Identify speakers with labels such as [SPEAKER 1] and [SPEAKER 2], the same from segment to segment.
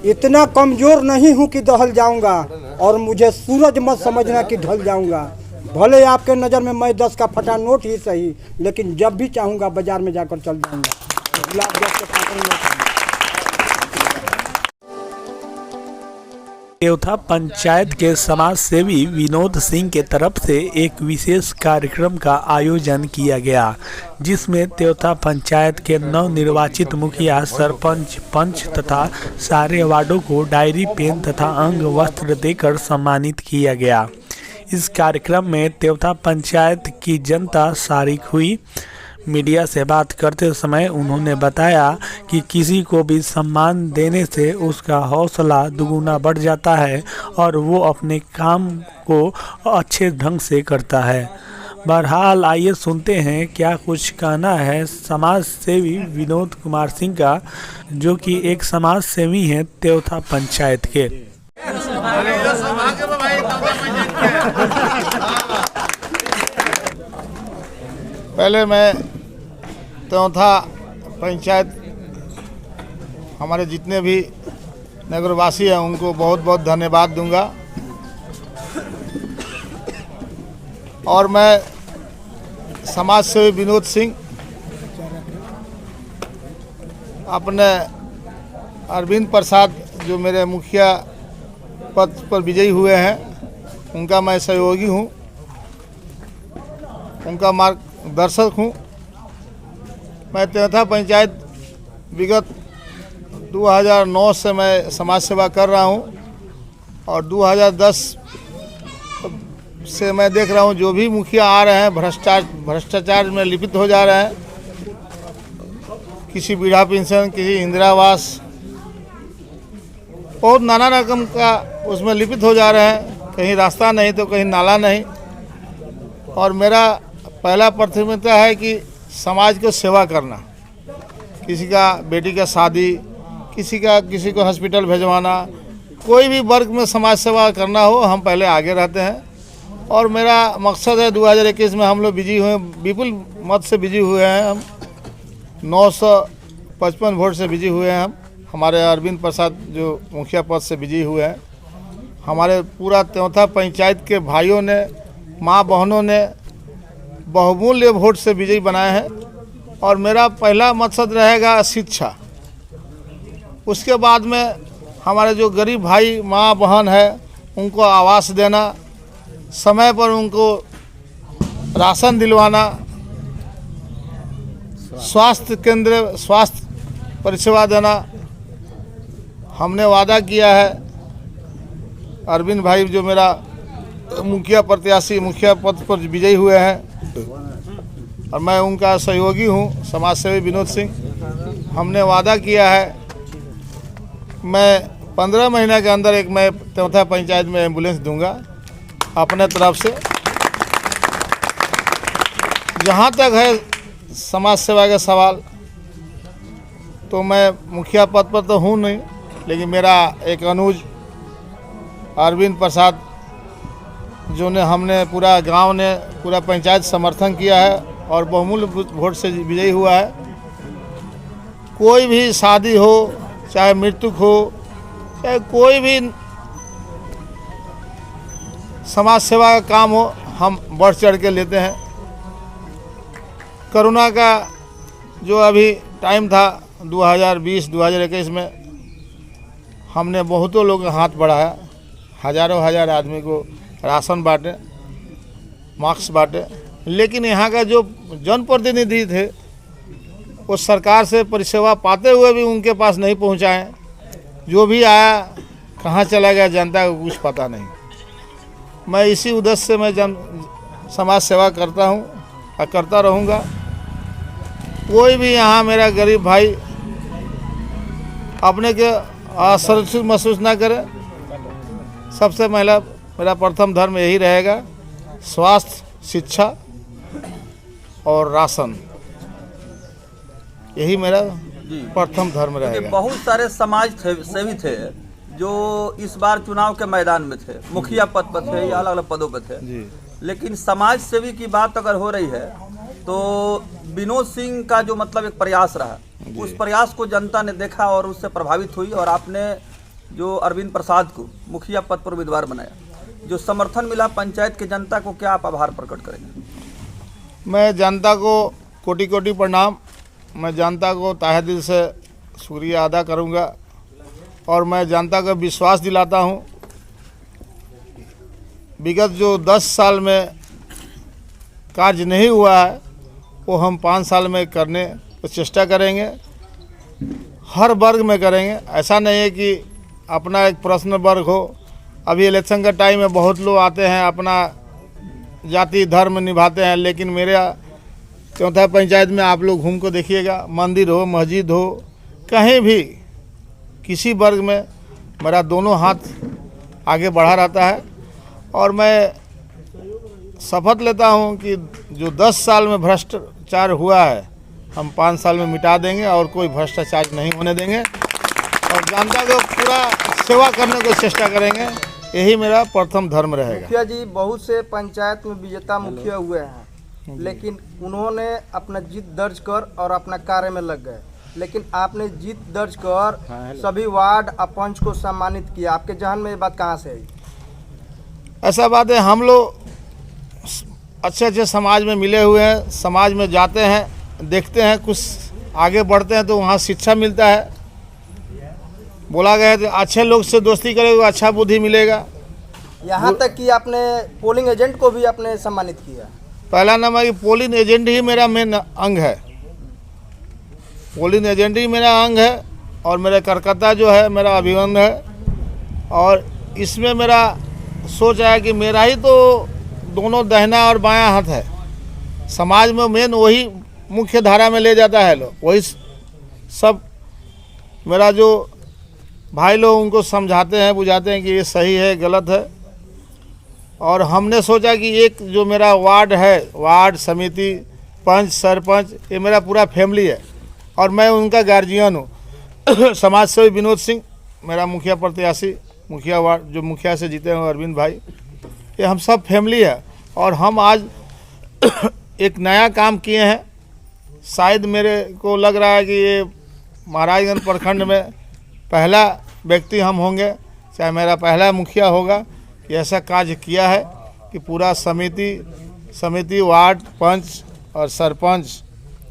[SPEAKER 1] इतना कमज़ोर नहीं हूँ कि दहल जाऊँगा, और मुझे सूरज मत समझना कि ढल जाऊँगा। भले आपके नज़र में मैं 10 का फटा नोट ही सही, लेकिन जब भी चाहूँगा बाज़ार में जाकर चल जाऊँगा। गुलाब जस के फाटन में
[SPEAKER 2] त्योथा पंचायत के समाज सेवी विनोद सिंह के तरफ से एक विशेष कार्यक्रम का आयोजन किया गया, जिसमें त्योथा पंचायत के नवनिर्वाचित मुखिया, सरपंच, पंच तथा सारे वार्डों को डायरी, पेन तथा अंग वस्त्र देकर सम्मानित किया गया। इस कार्यक्रम में त्योथा पंचायत की जनता शारिक हुई। मीडिया से बात करते समय उन्होंने बताया कि किसी को भी सम्मान देने से उसका हौसला दुगुना बढ़ जाता है और वो अपने काम को अच्छे ढंग से करता है। बहरहाल आइए सुनते हैं क्या कुछ कहना है समाज सेवी विनोद कुमार सिंह का, जो कि एक समाज सेवी हैं त्योथा पंचायत के।
[SPEAKER 3] पहले मैं त्योथा पंचायत हमारे जितने भी नगरवासी हैं उनको बहुत बहुत धन्यवाद दूंगा, और मैं समाज सेवी विनोद सिंह अपने अरविंद प्रसाद जो मेरे मुखिया पद पर विजयी हुए हैं उनका मैं सहयोगी हूं, उनका मार्गदर्शक हूं। मैं त्योथा पंचायत विगत 2009 से मैं समाज सेवा कर रहा हूं, और 2010 से मैं देख रहा हूं जो भी मुखिया आ रहे हैं भ्रष्टाचार में लिप्त हो जा रहे हैं। किसी वृद्धा पेंशन, किसी इंदिरा आवास, बहुत नाना रकम का उसमें लिप्त हो जा रहे हैं। कहीं रास्ता नहीं तो कहीं नाला नहीं, और मेरा पहला प्राथमिकता है कि समाज को सेवा करना। किसी का बेटी का शादी, किसी को हॉस्पिटल भेजवाना, कोई भी वर्ग में समाज सेवा करना हो, हम पहले आगे रहते हैं। और मेरा मकसद है 2021 में हम लोग विजयी हुए, विपुल मत से विजयी हुए हैं। हम 955 वोट से विजयी हुए हैं। हम हमारे अरविंद प्रसाद जो मुखिया पद से विजयी हुए हैं। हमारे पूरा त्योथा पंचायत के भाइयों ने, माँ बहनों ने बहुमूल्य वोट से विजयी बनाए हैं। और मेरा पहला मकसद रहेगा शिक्षा। उसके बाद में हमारे जो गरीब भाई माँ बहन है उनको आवास देना, समय पर उनको राशन दिलवाना, स्वास्थ्य केंद्र स्वास्थ्य परिसेवा देना। हमने वादा किया है, अरविंद भाई जो मेरा मुखिया प्रत्याशी मुखिया पद पर विजयी हुए हैं और मैं उनका सहयोगी हूं, समाज सेवी विनोद सिंह। हमने वादा किया है मैं 15 महीने के अंदर एक मैं त्योथा पंचायत में एम्बुलेंस दूंगा अपने तरफ से। जहां तक है समाज सेवा का सवाल, तो मैं मुखिया पद पर तो हूं नहीं, लेकिन मेरा एक अनुज अरविंद प्रसाद जो ने हमने पूरा गांव ने पूरा पंचायत समर्थन किया है और बहुमूल्य वोट से विजयी हुआ है। कोई भी शादी हो, चाहे मृत्यु हो, चाहे कोई भी समाज सेवा का काम हो, हम बढ़ चढ़ के लेते हैं। कोरोना का जो अभी टाइम था 2020-2021 में, हमने बहुतों लोगों का हाथ बढ़ाया, हज़ारों हजार आदमी को राशन बांटे, मास्क बांटे। लेकिन यहाँ का जो जनप्रतिनिधि थे वो सरकार से परिसेवा पाते हुए भी उनके पास नहीं पहुँचाएँ। जो भी आया कहाँ चला गया जनता को कुछ पता नहीं। मैं इसी उद्देश्य से मैं समाज सेवा करता हूँ और करता रहूँगा। कोई भी यहाँ मेरा गरीब भाई अपने के असुरक्षित महसूस ना करे। सबसे पहला मेरा प्रथम धर्म यही रहेगा, स्वास्थ्य, शिक्षा और राशन, यही मेरा प्रथम धर्म रहेगा।
[SPEAKER 4] बहुत सारे समाज सेवी थे जो इस बार चुनाव के मैदान में थे, मुखिया पद पर थे या अलग अलग पदों पर थे जी। लेकिन समाज सेवी की बात अगर हो रही है तो विनोद सिंह का जो मतलब एक प्रयास रहा, उस प्रयास को जनता ने देखा और उससे प्रभावित हुई और आपने जो अरविंद प्रसाद को मुखिया पद पर उम्मीदवार बनाया, जो समर्थन मिला पंचायत की जनता को, क्या आप आभार प्रकट करेंगे?
[SPEAKER 3] मैं जनता को कोटि कोटि प्रणाम। मैं जनता को तहे दिल से शुक्रिया अदा करूंगा और मैं जनता को विश्वास दिलाता हूं, विगत जो 10 साल में कार्य नहीं हुआ है वो हम 5 साल में करने की चेष्टा करेंगे, हर वर्ग में करेंगे। ऐसा नहीं है कि अपना एक पर्सनल वर्ग हो। अभी इलेक्शन का टाइम में बहुत लोग आते हैं, अपना जाति धर्म निभाते हैं, लेकिन मेरे चौथा पंचायत में आप लोग घूम को देखिएगा, मंदिर हो मस्जिद हो कहीं भी किसी वर्ग में मेरा दोनों हाथ आगे बढ़ा रहता है। और मैं शपथ लेता हूं कि जो 10 साल में भ्रष्टाचार हुआ है हम 5 साल में मिटा देंगे और कोई भ्रष्टाचार नहीं होने देंगे और जनता को पूरा सेवा करने की चेष्टा करेंगे। यही मेरा प्रथम धर्म रहेगा।
[SPEAKER 5] मुखिया जी, बहुत से पंचायत में विजेता मुखिया हुए हैं, लेकिन उन्होंने अपना जीत दर्ज कर और अपना कार्य में लग गए, लेकिन आपने जीत दर्ज कर सभी वार्ड अपंच को सम्मानित किया। आपके जहन में ये बात कहाँ से आई?
[SPEAKER 3] ऐसा बात है, हम लोग अच्छे अच्छे समाज में मिले हुए हैं, समाज में जाते हैं, देखते हैं, कुछ आगे बढ़ते हैं तो वहाँ शिक्षा मिलता है। बोला गया है कि अच्छे लोग से दोस्ती करेगा अच्छा बुद्धि मिलेगा।
[SPEAKER 5] यहाँ तक कि आपने पोलिंग एजेंट को भी आपने सम्मानित किया।
[SPEAKER 3] पहला नंबर कि पोलिंग एजेंट ही मेरा मेन अंग है, पोलिंग एजेंट ही मेरा अंग है और मेरा करकर्ता जो है मेरा अभिबंध है। और इसमें मेरा सोच आया कि मेरा ही तो दोनों दाहिना और बायां हाथ है, समाज में मेन वही मुख्य धारा में ले जाता है लोग, वही सब मेरा जो भाई लोग उनको समझाते हैं बुझाते हैं कि ये सही है गलत है। और हमने सोचा कि एक जो मेरा वार्ड है, वार्ड समिति पंच सरपंच, ये मेरा पूरा फैमिली है और मैं उनका गार्जियन हूँ। समाज सेवी विनोद सिंह मेरा मुखिया प्रत्याशी, मुखिया वार्ड जो मुखिया से जीते हैं अरविंद भाई, ये हम सब फैमिली है। और हम आज एक नया काम किए हैं, शायद मेरे को लग रहा है कि ये महाराजगंज प्रखंड में पहला व्यक्ति हम होंगे, चाहे मेरा पहला मुखिया होगा कि ऐसा कार्य किया है कि पूरा समिति वार्ड पंच और सरपंच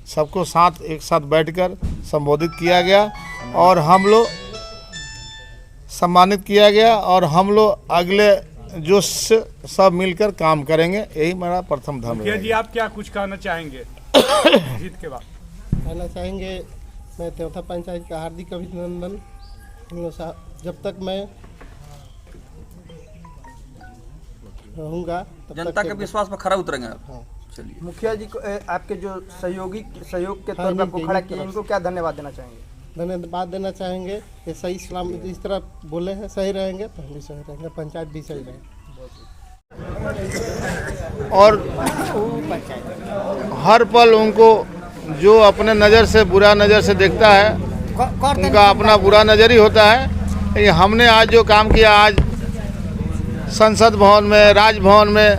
[SPEAKER 3] सबको साथ एक साथ बैठकर संबोधित किया गया और हम लोग सम्मानित किया गया और हम लोग अगले जोश से सब मिलकर काम करेंगे। यही मेरा प्रथम धर्म है।
[SPEAKER 2] जी, आप क्या कुछ कहना चाहेंगे जीत के बाद?
[SPEAKER 6] कहना चाहेंगे, मैं चौथा पंचायत का हार्दिक अभिनंदन। जब तक मैं रहूँगा
[SPEAKER 4] जनता के विश्वास पर खरा उतरेंगे आप।
[SPEAKER 6] हाँ।
[SPEAKER 4] चलिए,
[SPEAKER 5] मुखिया जी को आपके जो सहयोग के तौर पर आपको खड़ा किया, इनको क्या धन्यवाद देना चाहेंगे?
[SPEAKER 6] धन्यवाद देना चाहेंगे। ये सही सलाम इस तरह बोले हैं, सही रहेंगे तो हम भी सही रहेंगे, पंचायत भी सही रहेंगे।
[SPEAKER 3] और हर पल उनको जो अपने नज़र से बुरा नज़र से देखता है उनका अपना बुरा नज़र ही होता है। लेकिन हमने आज जो काम किया, आज संसद भवन में, राजभवन में,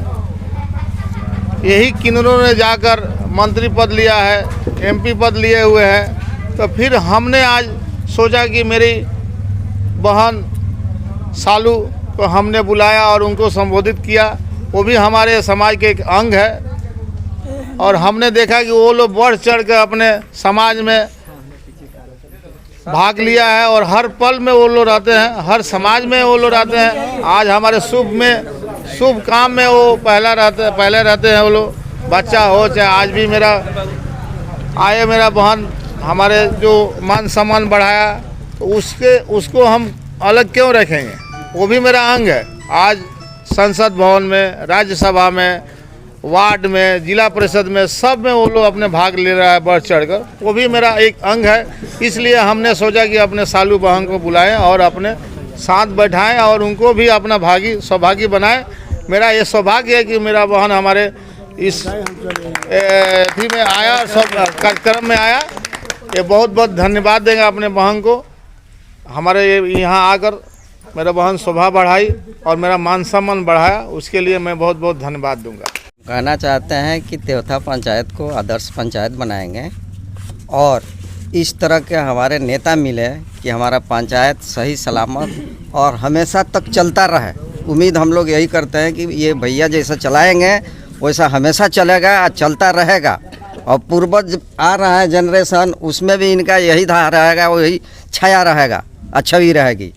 [SPEAKER 3] यही किन्नरों ने जाकर मंत्री पद लिया है, एमपी पद लिए हुए हैं। तो फिर हमने आज सोचा कि मेरी बहन सालू को हमने बुलाया और उनको संबोधित किया। वो भी हमारे समाज के एक अंग है और हमने देखा कि वो लोग बढ़ चढ़ कर अपने समाज में भाग लिया है और हर पल में वो लोग रहते हैं, हर समाज में वो लोग रहते हैं। आज हमारे शुभ काम में वो पहले रहते हैं वो लोग, बच्चा हो चाहे आज भी मेरा बहन हमारे जो मान सम्मान बढ़ाया, तो उसको हम अलग क्यों रखेंगे? वो भी मेरा अंग है। आज संसद भवन में, राज्यसभा में, वार्ड में, जिला परिषद में, सब में वो लोग अपने भाग ले रहा है बढ़ चढ़कर, वो भी मेरा एक अंग है। इसलिए हमने सोचा कि अपने सालू बहन को बुलाएं और अपने साथ बैठाएं और उनको भी अपना सौभागी बनाएं। मेरा ये सौभाग्य है कि मेरा बहन हमारे इस थी में आया, सब कार्यक्रम में आया। ये बहुत बहुत धन्यवाद देंगे अपने बहन को, हमारे यहाँ आकर मेरा बहन शोभा बढ़ाई और मेरा मान सम्मान बढ़ाया, उसके लिए मैं बहुत बहुत धन्यवाद दूंगा।
[SPEAKER 7] कहना चाहते हैं कि त्योथा पंचायत को आदर्श पंचायत बनाएंगे और इस तरह के हमारे नेता मिले कि हमारा पंचायत सही सलामत और हमेशा तक चलता रहे। उम्मीद हम लोग यही करते हैं कि ये भैया जैसा चलाएंगे वैसा हमेशा चलेगा और चलता रहेगा। और पूर्वज आ रहा है जनरेशन, उसमें भी इनका यही धारा रहेगा, वही छाया रहेगा, अच्छा भी रहेगी।